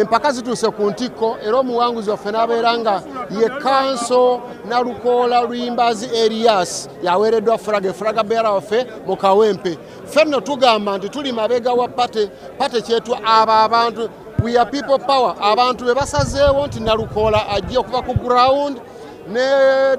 empaka zituuse ku ntikko era omuwanguzi waffe n'abeera nga ye Kanso Nalukoola Luyimbazi Erias yaweereddwa fulaga beera waffe mu Kawempe. Ffenno tugamba nti tuli mabega wa pate kyetu abo abantu we are people power abantu be basazeewo nti Nalukoola ajja okuva ku ground ne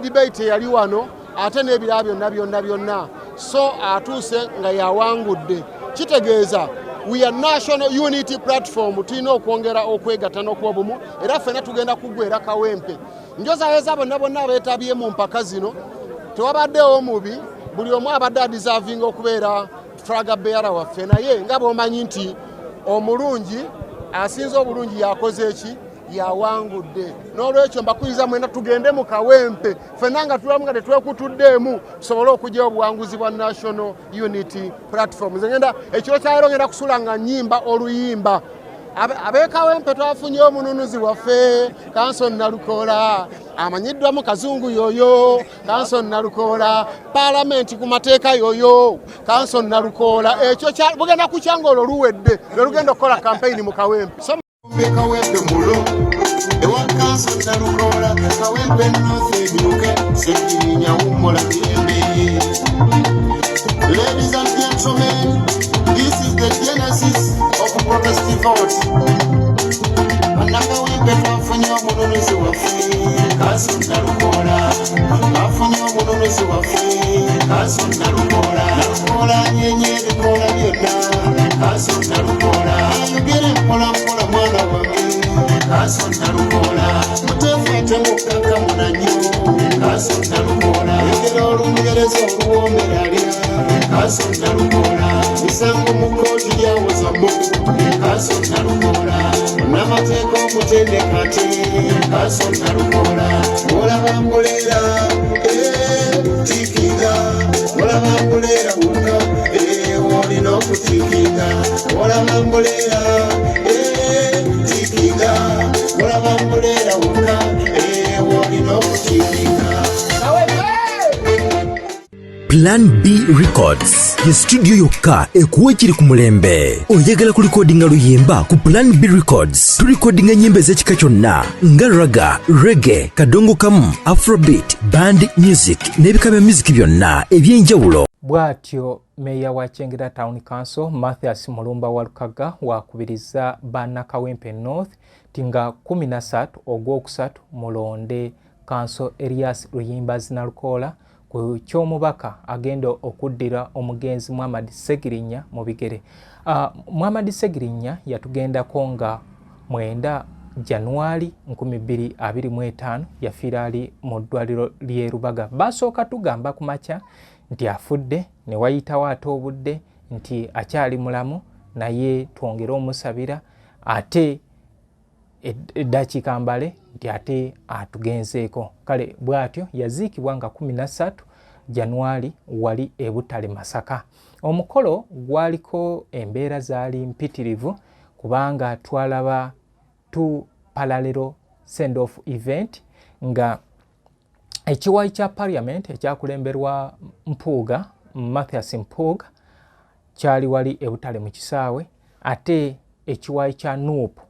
debate yali wano ate n'ebirala byonna so atuuse nga yawangudde kitegeeza we are national unity platform tulina okwongera okwegatta n'okuba bumu era ffena tugenda kuggwera Kawempe njozayeza bonna abeetabye mu mpaka zino tewabaddewo mubi buli omu abadde adisavinga okubeera flaga bearer waffe naye nga bw'omanyi nti omulungi asinze obulungi yakoze eki yawangudde n'olwekyo mbakuyiriza mwena tugende mu Kawempe ffenna nga tulamu nga tetwekutuddeemu tusobole okugyayo obuwanguzi bwa national unity platform. Nze ngenda ekiro kyaleero ngenda kusula nga nnyimba oluyimba ab'e Kawempe twafunye omununuzi waffe Kanso Nalukoola amanyiddwa mu kazungu yoyo Kanso Nalukoola palamenti ku mateeka yoyo Kanso Nalukoola ekyo bugenda kukyanga olwo luwedde lwe lugenda okukola campaign mu Kawempe. Kawempe mulo ewa Kanso Nalukoola Kawempe North enyuke Sekirinya Wumola Bimbi. Ladies and gentlemen, this is the genesis of protesting vote. Kawempe twafunye omununuzi waffe Kanso Nalukoola twafunye omununuzi waffe Kanso Nalukoola nyenye ebikoola byonna Kanso Nalukoola ayogere mpola mwana wange Kanso Nalukoola muteefeete mukkaka munanyo Kanso Nalukoola yogera Olungereza oluwoomera lya Kanso Nalukoola misango mu kkooti lyawozamu Kanso Nalukoola n'amateeka omutendekate Kanso Nalukoola olaba mbuleera tiikinga olaba mbuleera wonna olina okutiikinga olaba mbuleera tiikinga olaba mbuleera wonna olina okutiikinga. Plan B Records ye studio yokka ekuwa ekiri ku mulembe. Oyagala ku recordinga luyimba ku Plan B Records turecordinga nyimbe z'ekika kyonna nga raga, reggae, kadongo kamu, afrobeat, band music n'ebika bya music byonna eby'enjawulo. Bwatyo Meya wa Kyengera Town Council Mathias Mulumba Walukaga wakubiriza bana Kawempe North tinga 13 ogwokusatu mulonde Kanso Erias Luyimbazi Nalukoola ku kyomubaka agenda okuddira omugenzi Muhammad Segirinya mu bigere. Muhammad Segirinya yatugendako nga 9 Januari 2025 yafiira ali mu ddwaliro ly'e Rubaga. Basooka tugamba ku makya nti afudde ne wayitawo ate obudde nti akyali mulamu naye twongere omusabira ate eddakiika mbale nti ate atugenzeeko. Kale bw'atyo yaziikibwa nga 13 Januari wali e Butale Masaka. Omukolo gwaliko embeera zaali mpitirivu kubanga twalaba tu parallel send off event nga ekiwayi kya parliament ekyakulemberwa Mpuuga Mathias Mpuuga kyali wali e Butale mu kisaawe ate ekiwayi kya Nuupu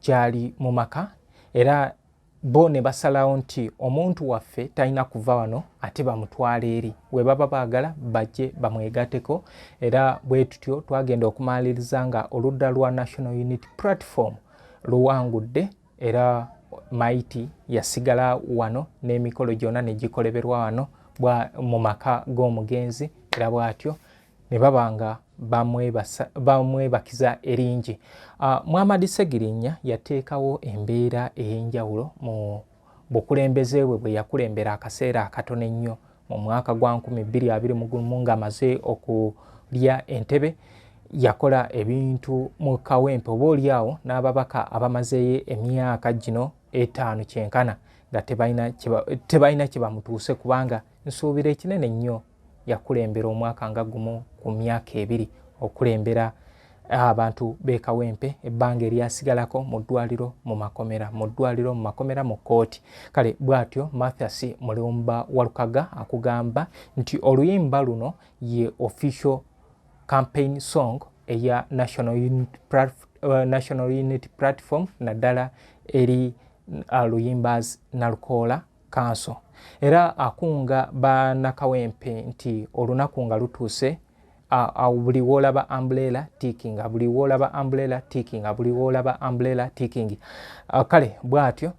kyali mu maka era bo ne basalawo nti omuntu waffe talina kuva wano ate bamutwala eri we baba baagala bajje bamwegateko era bwe tutyo twagenda okumaliriza nga oludda lwa National Unity Platform luwangudde era Maiti yasigala wano n'emikolo gyonna ne gikoleberwa wano mu maka g'omugenzi era bw'atyo ne babanga bamwebakiza eringi. Muhammad Segirinya yateekawo embeera ey'enjawulo mu bukulembeze bwe yakulembera akaseera akatono ennyo mu mwaka gwa 2021 ng'amaze okulya entebe. Yakola ebintu mu Kawempe oboolyawo n'ababaka abamazeeyo emyaka gino 5 kyenkana nga tebalina kye bamutuuse kubanga nsuubira ekinene nnyo yakulembera omwaka nga gumu ku myaka 2 okulembera abantu b'e Kawempe ebbanga eryasigalako mu ddwaliro mu makomera mu kkooti. Kale bw'atyo Mathias Mulumba Walukaga akugamba nti oluyimba luno ye official campaign song eya National Unity National Unity Platform naddala eri Luyimbaz Nalukoola Council. Era akunga bannakawempe nti olunaku nga lutuuse buli woolaba umbrella ticking, buli woolaba umbrella ticking, buli woolaba umbrella ticking. Kale bw'atyo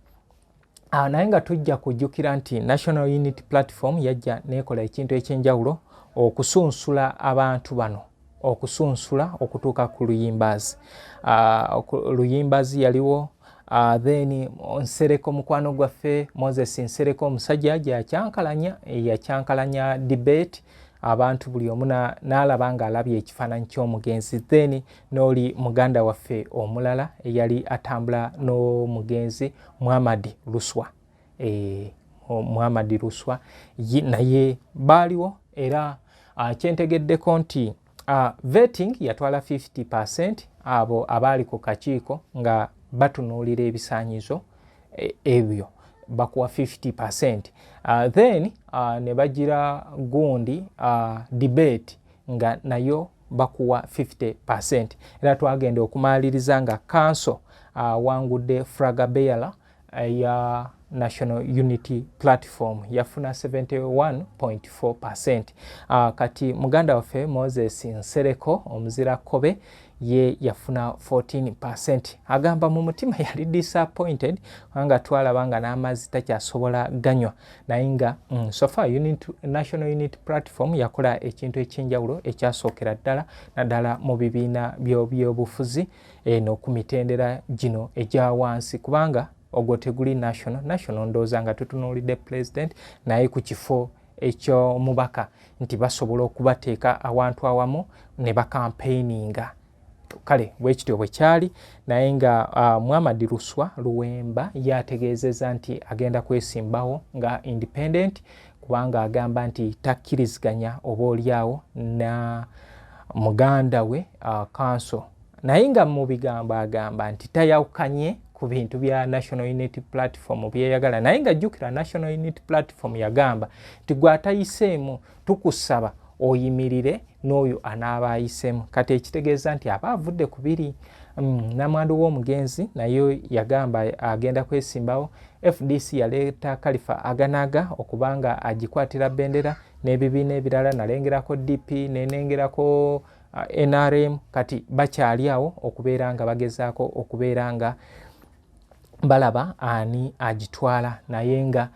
naye nga tujja kujjukira nti National Unity Platform yajja nekola ekintu ekyenjawulo okusunsula abantu bano, okusunsula okutuuka ku Luyimbazi. Luyimbazi yaliwo, then Nsereko mukwano gwaffe Moses Nsereko omusajja yakyankalanya debate, abantu buli omu n'alaba nga alabye ekifaananyi ky'omugenzi. Then n'oli muganda waffe omulala eyali atambula n'omugenzi Muhammad Luswa. Muhammad Luswa naye baaliwo, era kyentegeddeko nti vetting yatwala 50% abo abaali ku kakiiko nga batunuulira ebisaanyizo ebyo bakuwa 50%. Then ne bagira gundi debate nga nayo bakuwa 50%. Era twagenda okumaliriza nga council wangudde flag bearer ya National Unity Platform yafuna 71.4%. Kati muganda waffe Moses Nsereko omuzira Kobe ye yafuna 14%. Agamba mu mutima yali disappointed nga twalaba nga n'amazzi takyasobola ganywa, naye nga so far National Unity Platform yakola ekintu ekyenjawulo ekyasookera naddala mu bibiina by'obufuzi ku mitendera gino egya wansi, kubanga ogwo teguli national ndowooza nga tutunuulidde president naye ku kifo eky'omubaka nti basobola okubateeka awantu awamu ne bakampeininga. Kale bwekityo bwe kyali, naye nga Muhammad Luswa Luwemba yategeezezza nti agenda kwesimbawo nga independent, kubanga agamba nti takkiriziganya oba oliawo na muganda we council, naye nga mu bigambo agamba nti tayawukanye ku bintu bya National Unity Platform byeyagala, naye nga jjukira National Unity Platform yagamba nti gwe atayiseemu tukusaba oyimirire n'oyo anaaba ayiseemu. Kati ekitegeeza nti aba avudde ku biri. Namwandu w'omugenzi naye yagamba agenda kwesimbawo. FDC yaleeta Kalifa Aganaga okubanga agikwatira bendera n'ebibiina ebirala, nalengerako DP nenengerako NRM, kati bakyali awo okubeera nga bagezaako okubeera nga balaba ani agitwala. Naye nga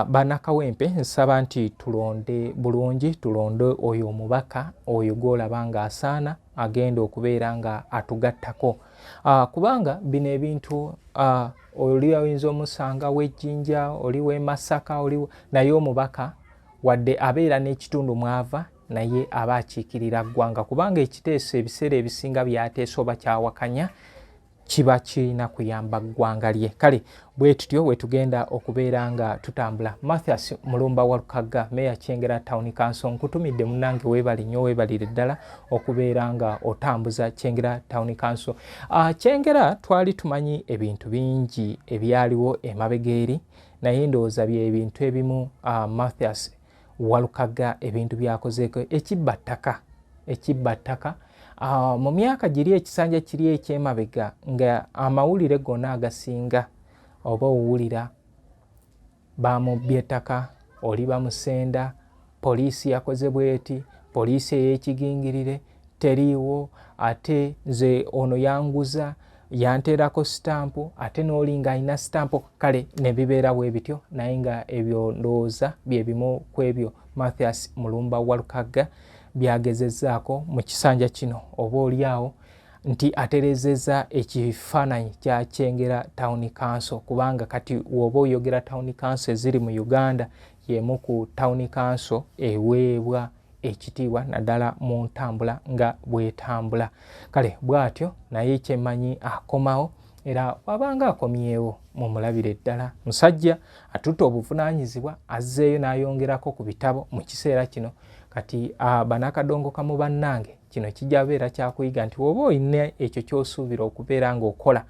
bannakawempe nsaba nti tulonde bulungi, tulonde oyo omubaka oyo gwolaba nga asaana agenda okubeera nga atugattako, kubanga bino ebintu oli ayinza omusanga w'Ejjinja, oli w'e Masaka, naye omubaka wadde abeera n'ekitundu mwava naye aba akiikirira ggwanga, kubanga ekiteeso ebiseera ebisinga byateesa oba kyawakanya kiba kirina kuyamba ggwanga lye. Kale bwe tutyo bwe tugenda okubeera nga tutambula. Mathias Mulumba Walukagga, Meya Kyengera Town Council, nkutumidde munnange weebali nnyo, weebalire ddala okubeera nga otambuza Kyengera Town Council. Kyengera twali tumanyi ebintu bingi ebyaliwo emabega eri, naye ndowooza bye ebintu ebimu Mathias Walukagga ebintu byakozeeko. Ekibba ttaka mu myaka giri ekisanja kiri ekyemabega nga amawulire gonna agasinga oba owulira bamubbye ettaka, oli bamusenda, poliisi yakoze bweti, poliisi ey'ekigingirire teriiwo, ate nze ono yanguza yanteerako sitampu, ate n'oli nga alina sitampu. Kale ne bibeerawo ebityo, naye nga ebyo ndowooza bye bimu ku ebyo Mathias Mulumba Walukagga byagezezzaako mu kisanja kino, oba oliawo nti aterezezza ekifaananyi kya Kyengera Town Council, kubanga kati woba oyogera Town Council eziri mu Uganda y'emu ku Town Council eweebwa ekitiibwa naddala mu ntambula nga bwetambula. Kale bw'atyo, naye kyemmanyi akomawo, era wabanga akomyewo mumulabire ddala. Musajja atutte obuvunaanyizibwa, azzeeyo n'ayongerako ku bitabo mu kiseera kino. Kati banakadongo kamu bannange, kino kijja beera kyakuyiga nti woba olina ekyo ky'osuubira okubeera ng'okola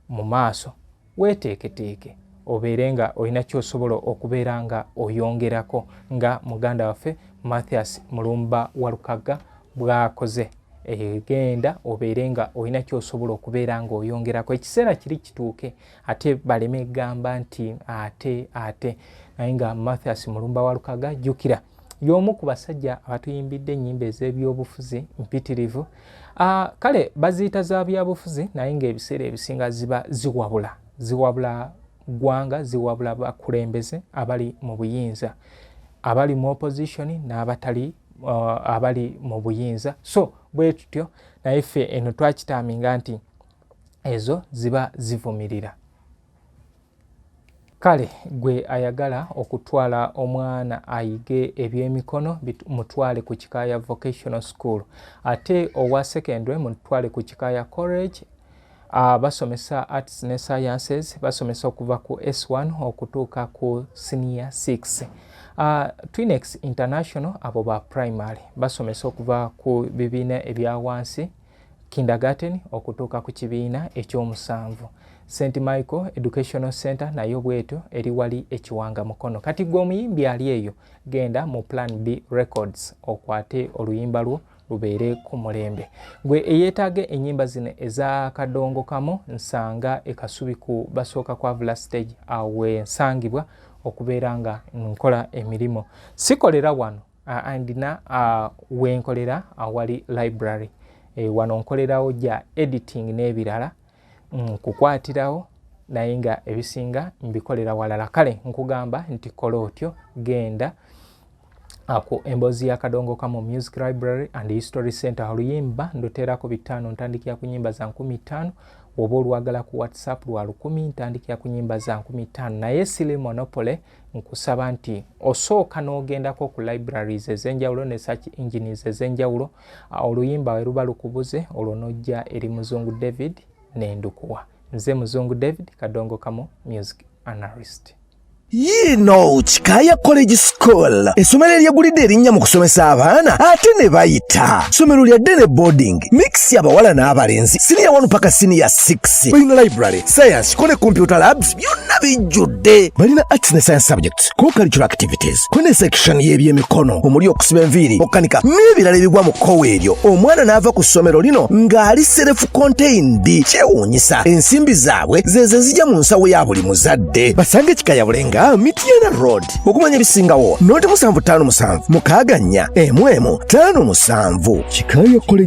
mu maaso, weeteeketeeke obeere nga olina ky'osobola okubeera nga oyongerako, nga muganda waffe Mathias Mulumba Walukagga bw'akoze. egenda obeere nga olina kyosobola okubeera nga oyongerako ekiseera kiri kituuke ate baleme gamba nti ate naye nga Mathias Mulumba wa Lukaga jjukira y'omu ku basajja abatuyimbidde ennyimba ez'ebyobufuzi mpitirivu. Kale baziyita za byabufuzi naye ng'ebiseera ebisinga ziba ziwabula ggwanga, ziwabula bakulembeze abali mu buyinza, abali mu opposition n'abatali abali mu buyinza. So bwe tutyo naye ffe eno twakitaaminga nti ezo ziba zivumirira. Kale gwe ayagala okutwala omwana ayige ebyemikono mutwale ku Kikaaya Vocational School, ate owa secondary mutwale ku Kikaaya College. Basomesa arts ne sciences, basomesa okuva ku S1 okutuuka ku senior 6. Twinex International abo ba primary basomesa okuva ku bibiina ebya wansi kindergarten okutuuka ku kibiina ekyomusanvu. St. Michael Educational Center nayo bweto eri wali ekiwanga mukono. Kati gwe omuyimbi ali eyo genda mu Plan B Records okwate oluyimba lwo lubeere ku mulembe. Gwe eyeetaage ennyimba zino eza Kadongo Kamo nsanga ekasubi ku basooka kwa Vula Stage awe nsangibwa okubeera nga nkola emirimu. Sikolera wano andina wenkolera awali library. Wano nkolerawo ja editing n'ebirala kukwatirawo naye nga ebisinga mbikolera walala. Kale nkugamba nti kola otyo, genda ku emboozi ya Kadongo Kamo Music Library and History Center oluyimba ndoterako 5 ntandikira ku nyimba za 15. Oba olwagala ku WhatsApp lwa 10 ntandikira ku nyimba za 15. naye sili monopole nkusaba nti osooka n'ogendako ku libraries ez'enjawulo ne search engines ez'enjawulo oluyimba we luba lukubuze olwo nojja eri Muzungu David n'endukuwa. Nze Muzungu David, Kadongo Kamo Music Analyst. Kikaaya College School essomero eryegulidde erinnya mu kusomesa abaana ate ne bayita ssomero lya ddene boarding mix y'abawala n'abalenzi senior 1 paka senior 6. balina library, science ko ne computer labs byonna bijjudde. balina arts ne science subjects, co-curricular activities, ko ne section y'ebyemikono omuli okusiba enviiri, okukanika n'ebirala ebigwa mu kkowe eryo. omwana n'ava ku ssomero lino ng'ali self contained. kyewuunyisa ensimbi zaabwe ze zijja mu nsawo ya buli muzadde. basange Kikaaya Bulenga Mityana Road. okumanya ebisingawo noti 757 mukaaga 4 11 57. Kikaaya College